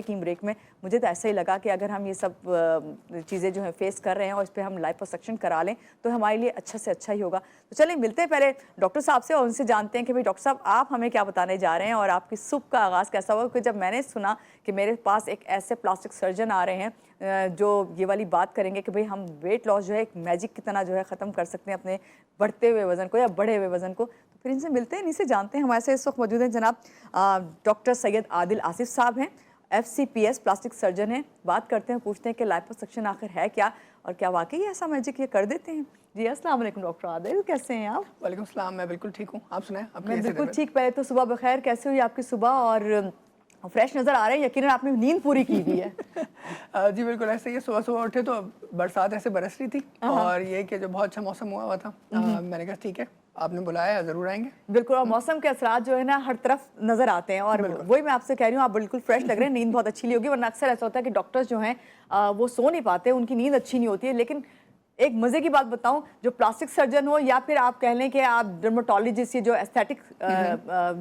की ब्रेक में, मुझे तो ऐसा ही लगा कि अगर हम ये सब चीज़ें जो है फेस कर रहे हैं और इस पर हम लाइपोसक्शन करा लें तो हमारे लिए अच्छा से अच्छा ही होगा। तो चलिए मिलते हैं पहले डॉक्टर साहब से और उनसे जानते हैं कि भाई डॉक्टर साहब आप हमें क्या बताने जा रहे हैं और आपकी सुबह का आगाज़ कैसा हुआ। क्योंकि जब मैंने सुना कि मेरे पास एक ऐसे प्लास्टिक सर्जन आ रहे हैं जो ये वाली बात करेंगे कि भाई हम वेट लॉस जो है एक मैजिक की तरह जो है ख़त्म कर सकते हैं अपने बढ़ते हुए वज़न को या बढ़े हुए वज़न को, तो फिर इनसे मिलते हैं, इनसे जानते हैं। हमारे साथ इस वक्त मौजूद हैं जनाब डॉक्टर सैयद आदिल आसिफ साहब हैं, FCPS प्लास्टिक सर्जन हैं। बात करते हैं, पूछते हैं कि लाइपोसक्शन आखिर है क्या और क्या वाकई ऐसा मैजिक ये कर देते हैं। जी अस्सलाम वालेकुम डॉक्टर आदिल, कैसे हैं आप? वालेकुम सलाम, मैं बिल्कुल ठीक हूँ, आप सुनाएं आप मैं कैसे बिल्कुल हैं? ठीक। पहले तो सुबह बखैर, कैसे हुई आपकी सुबह और फ्रेश नज़र आ रहे हैं, यकीनन आपने नींद पूरी की हुई है। जी बिल्कुल ऐसे ही, सुबह सुबह उठे तो बरसात ऐसे बरस रही थी और ये कि जो बहुत अच्छा मौसम हुआ था, मैंने कहा ठीक है आपने बुलाया ज़रूर आएंगे। बिल्कुल, और मौसम के असरात जो है ना हर तरफ नजर आते हैं और वही मैं आपसे कह रही हूँ, आप बिल्कुल फ्रेश लग रहे हैं, नींद बहुत अच्छी ली होगी। वरना अक्सर ऐसा होता है कि डॉक्टर्स जो हैं वो सो नहीं पाते, उनकी नींद अच्छी नहीं होती है। लेकिन एक मज़े की बात बताऊं, जो प्लास्टिक सर्जन हो या फिर आप कह लें कि आप डर्माटोलॉजिस्ट, ये जो एस्थेटिक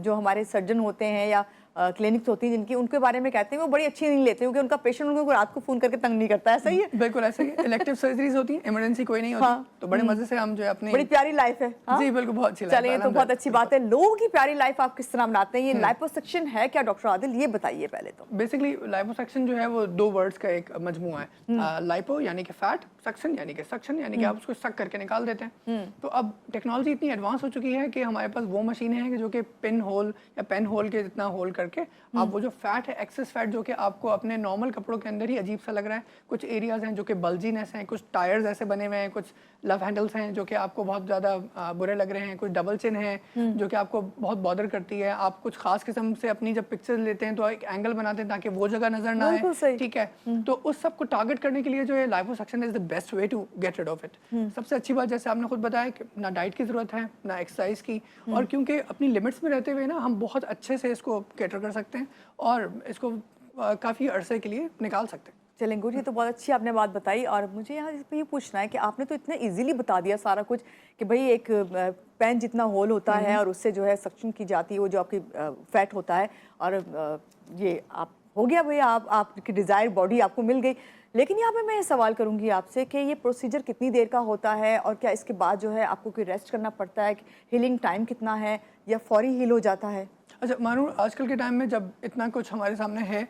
जो हमारे सर्जन होते हैं या क्लिनिक्स होती हैं जिनकी, उनके बारे में कहते हैं वो बड़ी अच्छी नहीं लेते क्योंकि उनका पेशेंट उनको रात को फ़ोन करके तंग नहीं करता है। सही है? बिल्कुल ऐसे ही, इलेक्टिव सर्जरीज होती हैं, इमरजेंसी कोई नहीं होती। हाँ। तो बड़े मज़े से हम जो है अपनी बड़ी प्यारी लाइफ है। हाँ? जी बिल्कुल, बहुत अच्छी लाइफ है। चलिए, तो बहुत अच्छी बात है। लोगों की प्यारी लाइफ आप किस तरह बनाते हैं? ये लाइपोसक्शन है क्या डॉक्टर आदिल, ये बताइए पहले तो। बेसिकली लाइपोसक्शन जो है वो दो वर्ड्स का एक मजमूआ है। लाइपो यानी कि फैट, सक्शन यानी कि सक्शन यानी कि आप उसको सक करके निकाल देते हैं। तो अब टेक्नोलॉजी इतनी एडवांस हो चुकी है कि हमारे पास वो मशीनें हैं जो कि पिन होल या पेन होल के जितना होल करके आप वो जो फैट है, एक्सेस फैट जो कि आपको अपने नॉर्मल कपड़ों के अंदर ही अजीब सा लग रहा है, कुछ एरियाज हैं जो कि बल्जीनेस हैं, कुछ टायर्स ऐसे बने हुए हैं, कुछ लव हैंडल्स हैं जो कि आपको बहुत ज़्यादा बुरे लग रहे हैं, कुछ डबल चिन है जो कि आपको बहुत बॉदर करती है। आप कुछ खास किस्म से अपनी जब पिक्चर लेते हैं तो एक एंगल बनाते हैं ताकि वो जगह नजर ना आए, ठीक है। तो उस सब को टारगेट करने के लिए जो है liposuction is the best way to get rid of it. सबसे अच्छी बात, जैसे आपने खुद बताया कि ना डाइट की जरूरत है ना एक्सरसाइज की, और क्योंकि अपनी लिमिट्स में रहते हुए ना हम बहुत अच्छे से इसको कैटर कर सकते हैं और इसको काफ़ी अरसे के लिए निकाल सकते हैं। चलें गुड, ये तो बहुत अच्छी आपने बात बताई। और मुझे यहाँ इस पर ये पूछना है कि आपने तो इतना इजीली बता दिया सारा कुछ कि भाई एक पेन जितना होल होता है और उससे जो है सक्शन की जाती है वो जो आपकी फैट होता है और ये आप हो गया भाई, आपकी डिज़ायर बॉडी आपको मिल गई। लेकिन यहाँ पे मैं ये सवाल करूँगी आपसे कि ये प्रोसीजर कितनी देर का होता है और क्या इसके बाद जो है आपको कोई रेस्ट करना पड़ता है? हीलिंग टाइम कितना है या फौरी हील हो जाता है? अच्छा मानो आजकल के टाइम में जब इतना कुछ हमारे सामने है,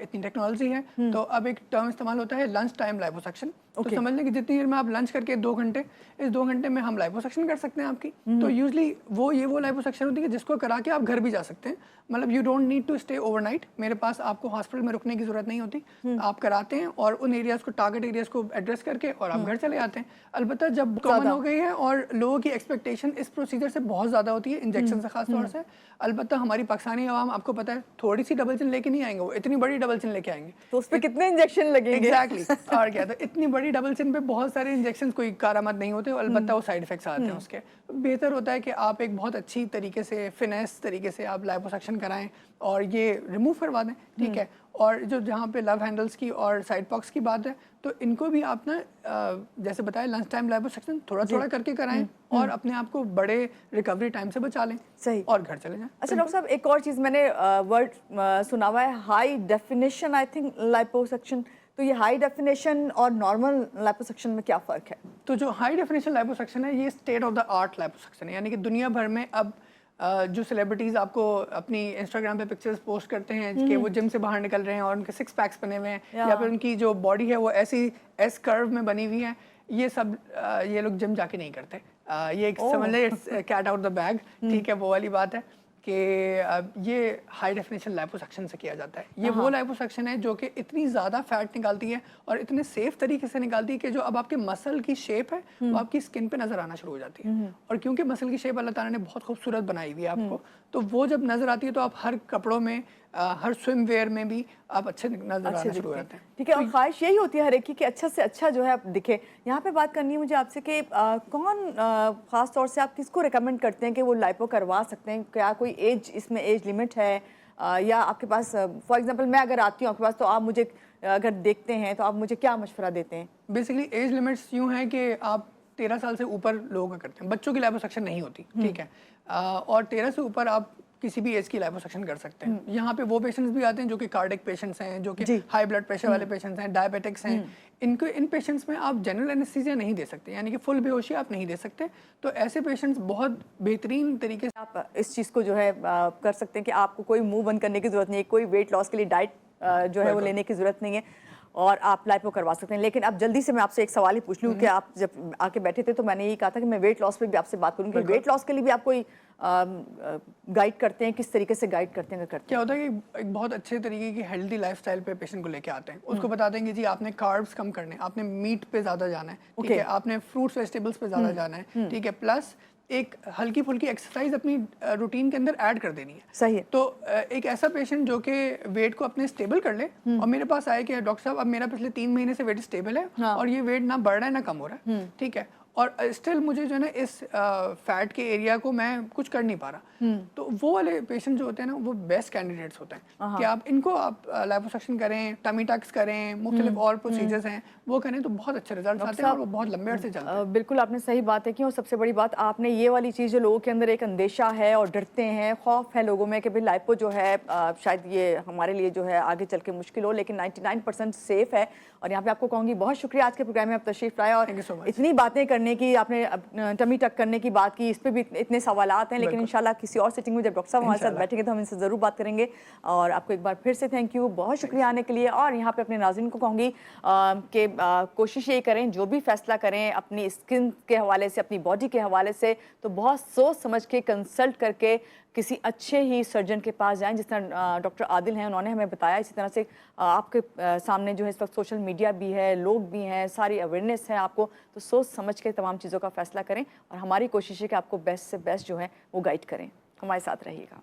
इतनी टेक्नोलॉजी है, तो अब एक टर्म इस्तेमाल होता है लंच टाइम लाइपोसक्शन। तो समझ लें कि जितनी देर में आप लंच करके 2 घंटे, इस 2 घंटे में हम लाइपोसक्शन कर सकते हैं आपकी। तो यूजली वो लाइपोसक्शन होती है जिसको करा के आप घर भी जा सकते हैं। मतलब you don't need to stay overnight, मेरे पास आपको हॉस्पिटल में रुकने की जरूरत नहीं होती। आप कराते हैं और उन एरियाज को, टारगेट एरियाज को एड्रेस करके और आप घर चले आते हैं। अलबत्ता जब कॉमन हो गई है और लोगों की एक्सपेक्टेशन इस प्रोसीजर से बहुत ज़्यादा होती है, इंजेक्शन से खास तौर से, अलबत्ता हमारी पाकिस्तानी आवाम आपको पता है थोड़ी सी डबल चिन लेके नहीं आएंगे, वो इतनी बड़ी डबल चिन लेके आएंगे। तो उस पर कितने इंजेक्शन लगेंगे? एग्जैक्टली और क्या, तो इतनी बड़ी डबल चिन पे बहुत सारे इंजेक्शन कोई कारआमद नहीं होते, अलबत्ता वो साइड इफेक्ट्स आते हैं उसके। बेहतर होता है कि आप एक बहुत अच्छी तरीके से, फिनेस तरीके से आप लाइपोसक्शन कराएं और ये रिमूव करवा दें, ठीक है। और जो जहाँ पे लव हैंडल्स की और साइड पॉक्स की बात है, तो इनको भी आप ना जैसे बताया लंच टाइम लाइपोसक्शन थोड़ा थोड़ा करके कराएं और अपने आप को बड़े रिकवरी टाइम से बचा लें, सही, और घर चले जाएं। अच्छा डॉक्टर साहब, एक और चीज़ मैंने वर्ड सुना हुआ है, high definition I think liposuction. तो ये हाई डेफिनेशन और नॉर्मल लाइपोसक्शन में क्या फ़र्क है? तो जो हाई डेफिनेशन लाइपोसक्शन है ये state of the art liposuction है, यानी कि दुनिया भर में अब जो सेलिब्रिटीज़ आपको अपनी इंस्टाग्राम पे पिक्चर्स पोस्ट करते हैं कि वो जिम से बाहर निकल रहे हैं और उनके 6 पैक्स बने हुए हैं, या फिर उनकी जो बॉडी है वो ऐसी एस कर्व में बनी हुई है, ये सब ये लोग जिम जाके नहीं करते। ये समझ लें it's cat out the bag, ठीक है, वो वाली बात है कि ये हाई डेफिनेशन लाइपोसक्शन से किया जाता है। ये वो लाइपोसक्शन है जो कि इतनी ज़्यादा फैट निकालती है और इतने सेफ तरीके से निकालती है कि जो अब आपके मसल की शेप है वो आपकी स्किन पे नज़र आना शुरू हो जाती है। और क्योंकि मसल की शेप अल्लाह ताला ने बहुत खूबसूरत बनाई हुई है आपको, तो वो जब नज़र आती है तो आप हर कपड़ों में, हर स्विम वेयर में भी आप अच्छे नजर आना शुरू हो जाते हैं। ठीक है, और ख्वाहिश यही होती है हर एक की कि अच्छा से अच्छा जो है आप दिखे। यहाँ पे बात करनी है मुझे आपसे कि कौन ख़ास तौर से आप किसको रिकमेंड करते हैं कि वो लाइपो करवा सकते हैं? क्या कोई एज, इसमें एज लिमिट है या आपके पास, फॉर एग्जांपल मैं अगर आती हूँ आपके पास तो आप मुझे अगर देखते हैं तो आप मुझे क्या मशवरा देते हैं? बेसिकली एज लिमिट्स यूँ हैं कि आप 13 साल से ऊपर लोगों का करते हैं, बच्चों की लाइपोसक्शन नहीं होती, ठीक है। और 13 से ऊपर आप किसी भी एज की लाइपोसक्शन कर सकते हैं। यहाँ पे वो पेशेंट्स भी आते हैं जो कि कार्डिक पेशेंट्स हैं, जो कि जी। हाई ब्लड प्रेशर वाले पेशेंट्स हैं, डायबिटिक्स हैं। इनको इन पेशेंट्स में आप जनरल एनेस्थीसिया नहीं दे सकते, यानी कि फुल बेहोशी आप नहीं दे सकते। तो ऐसे पेशेंट्स बहुत बेहतरीन तरीके से आप इस चीज़ को जो है कर सकते हैं कि आपको कोई मुंह बंद करने की ज़रूरत नहीं है, कोई वेट लॉस के लिए डाइट जो है वो लेने की ज़रूरत नहीं है और आप लाइपो करवा सकते हैं। लेकिन अब जल्दी से मैं आपसे एक सवाल ही पूछ लूँ कि आप जब आके बैठे थे तो मैंने यही कहा था कि मैं वेट लॉस पे भी आपसे बात करूँगी। वेट लॉस के लिए भी आप कोई गाइड करते हैं, किस तरीके से गाइड करते हैं अगर करते हैं? क्या होता है कि एक बहुत अच्छे तरीके की हेल्दी लाइफस्टाइल पे पेशेंट को लेके आते हैं। उसको बताते हैं कि जी आपने कार्ब्स कम करने, आपने मीट पे ज़्यादा जाना है, ठीक है, आपने फ्रूट्स वेजिटेबल्स पे ज़्यादा जाना है, ठीक है, प्लस एक हल्की फुल्की एक्सरसाइज अपनी रूटीन के अंदर ऐड कर देनी है। सही है। तो एक ऐसा पेशेंट जो कि वेट को अपने स्टेबल कर ले और मेरे पास आए कि डॉक्टर साहब अब मेरा पिछले 3 महीने से वेट स्टेबल है और ये वेट ना बढ़ रहा है ना कम हो रहा है, ठीक है, और स्टिल मुझे जो है ना इस फैट के एरिया को मैं कुछ कर नहीं पा रहा, तो वो वाले पेशेंट जो होते हैं ना वो बेस्ट कैंडिडेट्स होते हैं कि आप इनको आप लाइपोसक्शन करें, टमी टक्स करें, मुख्तलिफ और प्रोसीजर्स हैं वो करें तो बहुत अच्छे रिजल्ट आते हैं और वो बहुत लंबे अरसे चलते हैं। बिल्कुल आपने सही बात है कि और सबसे बड़ी बात आपने ये वाली चीज़ जो लोगों के अंदर एक अंदेशा है और डरते हैं, खौफ है लोगों में कि भाई लाइपो जो है शायद ये हमारे लिए जो है आगे चल के मुश्किल हो, लेकिन 99% सेफ है। और यहाँ पे आपको कहूँगी बहुत शुक्रिया आज के प्रोग्राम में आप तशरीफ लाए और इतनी बातें करने की, आपने टमी टक करने की बात की, इस पर भी इतने सवालात हैं, लेकिन इंशाल्लाह किसी और सिटिंग में जब डॉक्टर साहब हमारे साथ बैठेंगे तो हम इनसे ज़रूर बात करेंगे। और आपको एक बार फिर से थैंक यू, बहुत शुक्रिया आने के लिए। और यहाँ पे अपने नाज़रीन को कहूँगी कि कोशिश ये करें जो भी फैसला करें अपनी स्किन के हवाले से, अपनी बॉडी के हवाले से, तो बहुत सोच समझ के कंसल्ट करके किसी अच्छे ही सर्जन के पास जाएं, जिस तरह डॉक्टर आदिल हैं उन्होंने हमें बताया। इसी तरह से आपके सामने जो है इस वक्त सोशल मीडिया भी है, लोग भी हैं, सारी अवेयरनेस है आपको, तो सोच समझ के तमाम चीज़ों का फैसला करें और हमारी कोशिश है कि आपको बेस्ट से बेस्ट जो है वो गाइड करें। हमारे साथ रहिएगा।